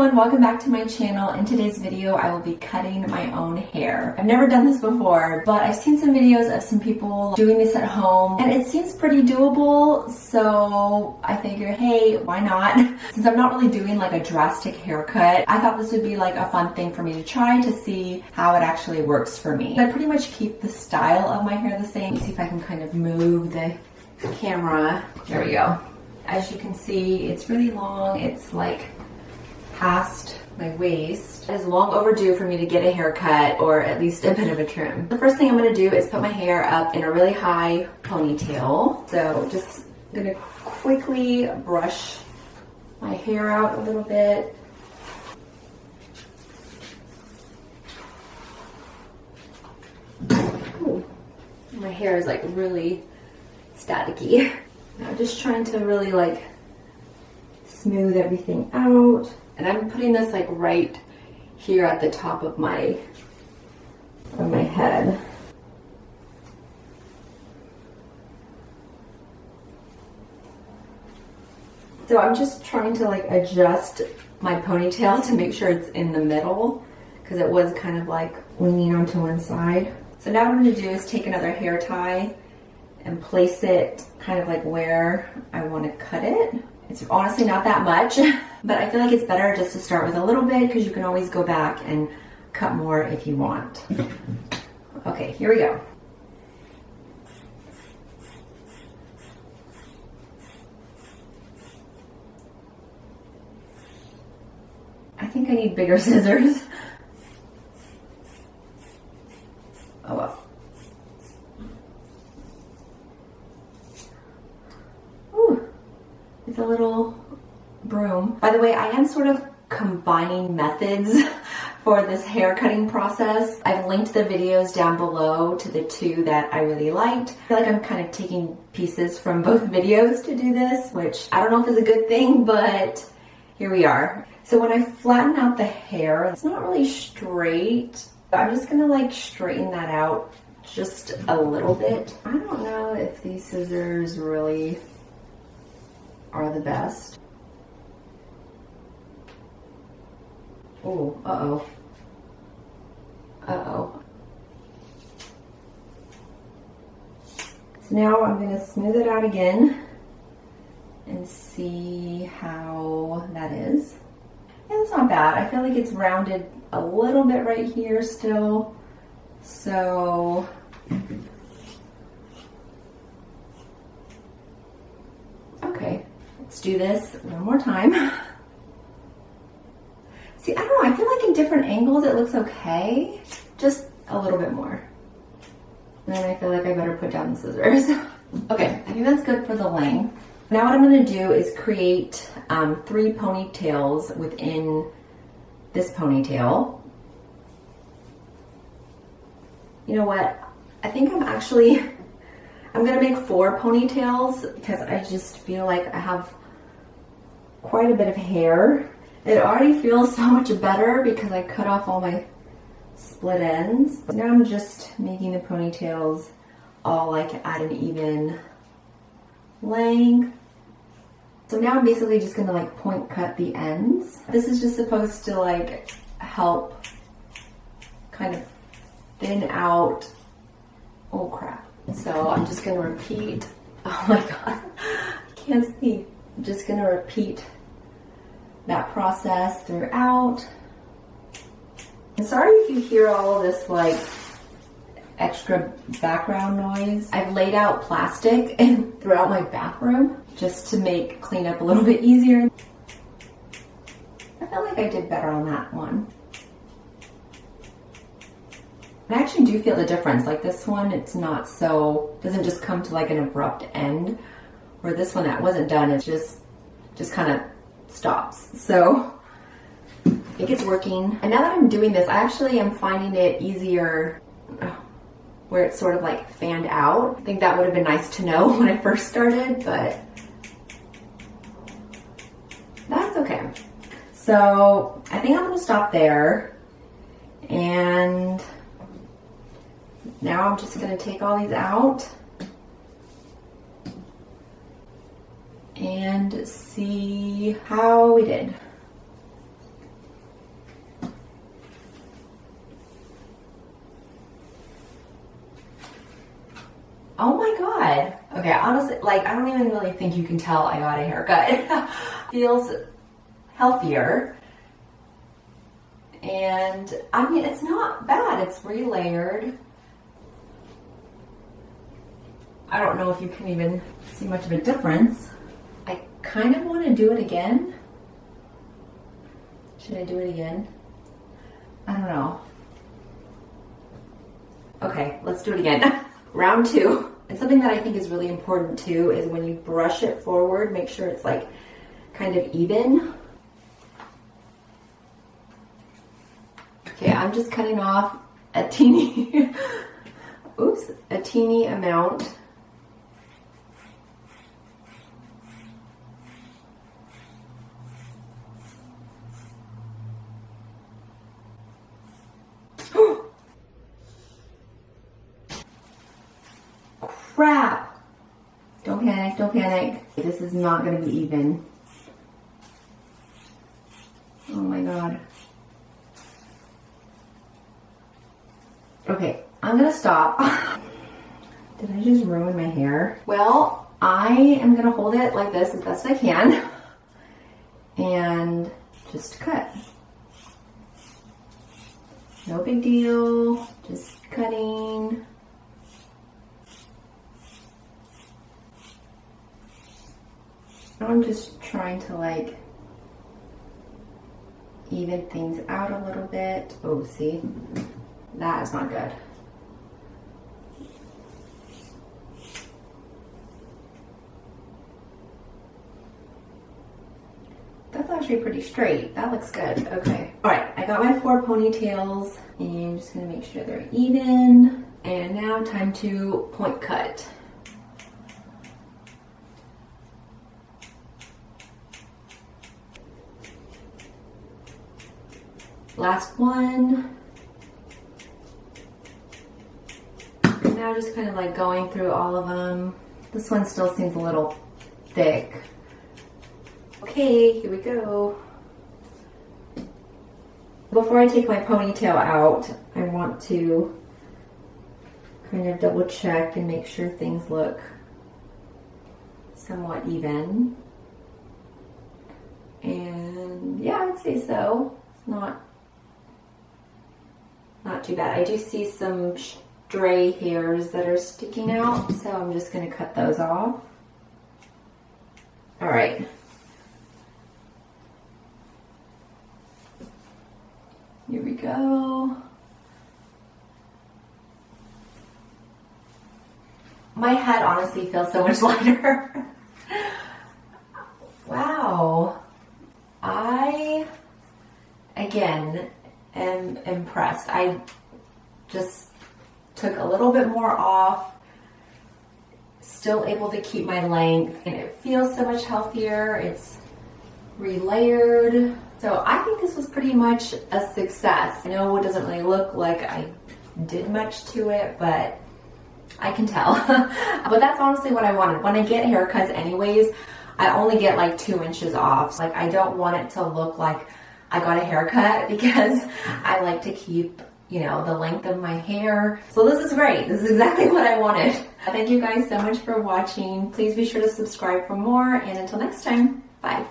everyone, welcome back to my channel. In today's video, I will be cutting my own hair. I've never done this before, but I've seen some videos of some people doing this at home and it seems pretty doable. So I figured, hey, why not? Since I'm not really doing like a drastic haircut, I thought this would be like a fun thing for me to try to see how it actually works for me. I pretty much keep the style of my hair the same. See if I can kind of move the camera. There we go. As you can see, it's really long. It's like past my waist. It is long overdue for me to get a haircut or at least a bit of a trim. The first thing I'm gonna do is put my hair up in a really high ponytail. So just gonna quickly brush my hair out a little bit. Ooh, my hair is like really staticky. I'm just trying to really like smooth everything out. And I'm putting this like right here at the top of my head. So I'm just trying to like adjust my ponytail to make sure it's in the middle because it was kind of like leaning onto one side. So now what I'm going to do is take another hair tie and place it kind of like where I want to cut it. It's honestly not that much, but I feel like it's better just to start with a little bit because you can always go back and cut more if you want. Okay, here we go. I think I need bigger scissors. Oh well. It's a little broom. By the way, I am sort of combining methods for this hair cutting process. I've linked the videos down below to the two that I really liked. I feel like I'm kind of taking pieces from both videos to do this, which I don't know if is a good thing, but here we are. So when I flatten out the hair, it's not really straight. I'm just gonna like straighten that out just a little bit. I don't know if these scissors really are the best. Oh, uh-oh. Uh-oh. So now I'm gonna smooth it out again and see how that is. Yeah, that's not bad. I feel like it's rounded a little bit right here still. So okay. Let's do this one more time. See, I don't know, I feel like in different angles it looks okay. Just a little bit more. And then I feel like I better put down the scissors. Okay, I think that's good for the length. Now what I'm gonna do is create 3 ponytails within this ponytail. You know what? I think I'm gonna make 4 ponytails because I just feel like I have quite a bit of hair. It already feels so much better because I cut off all my split ends. But now I'm just making the ponytails all like at an even length. So now I'm basically just gonna like point cut the ends. This is just supposed to like help kind of thin out. Oh crap. So I'm just gonna repeat. Oh my god, I can't see. I'm just gonna repeat that process throughout. I'm sorry if you hear all of this like extra background noise. I've laid out plastic throughout my bathroom just to make cleanup a little bit easier. I felt like I did better on that one. I actually do feel the difference. Like this one, it's not so, doesn't just come to like an abrupt end. Where this one that wasn't done, it's just kind of stops. So I think it's working. And now that I'm doing this, I actually am finding it easier where it's sort of like fanned out. I think that would have been nice to know when I first started, but that's okay. So I think I'm gonna stop there. And now I'm just gonna take all these out and see how we did. Oh my God. Okay, honestly, like, I don't even really think you can tell I got a haircut. Feels healthier. And I mean, it's not bad. It's re-layered. I don't know if you can even see much of a difference. I kind of want to do it again. Should I do it again? I don't know. Okay, let's do it again. Round 2. And something that I think is really important too is when you brush it forward, make sure it's like kind of even. Okay, I'm just cutting off a teeny, oops, a teeny amount. Crap! Don't panic, don't panic. This is not going to be even. Oh my God. Okay, I'm going to stop. Did I just ruin my hair? Well, I am going to hold it like this as best I can and just cut. No big deal, just cutting. I'm just trying to like even things out a little bit. Oh, see, that is not good. That's actually pretty straight. That looks good. Okay. All right, I got my 4 ponytails and I'm just gonna make sure they're even. And now time to point cut. Last one. And now just kind of like going through all of them. This one still seems a little thick. Okay, here we go. Before I take my ponytail out, I want to kind of double check and make sure things look somewhat even. And yeah, I'd say so. It's not too bad. I do see some stray hairs that are sticking out, so I'm just going to cut those off. All right. Here we go. My head honestly feels so much lighter. Wow. I, again, am impressed. I just took a little bit more off, still able to keep my length, and it feels so much healthier. It's re-layered. So I think this was pretty much a success. I know it doesn't really look like I did much to it, but I can tell. But that's honestly what I wanted. When I get haircuts anyways, I only get like 2 inches off. Like, I don't want it to look like I got a haircut because I like to keep, you know, the length of my hair. So this is great. This is exactly what I wanted. Thank you guys so much for watching. Please be sure to subscribe for more, and until next time, bye.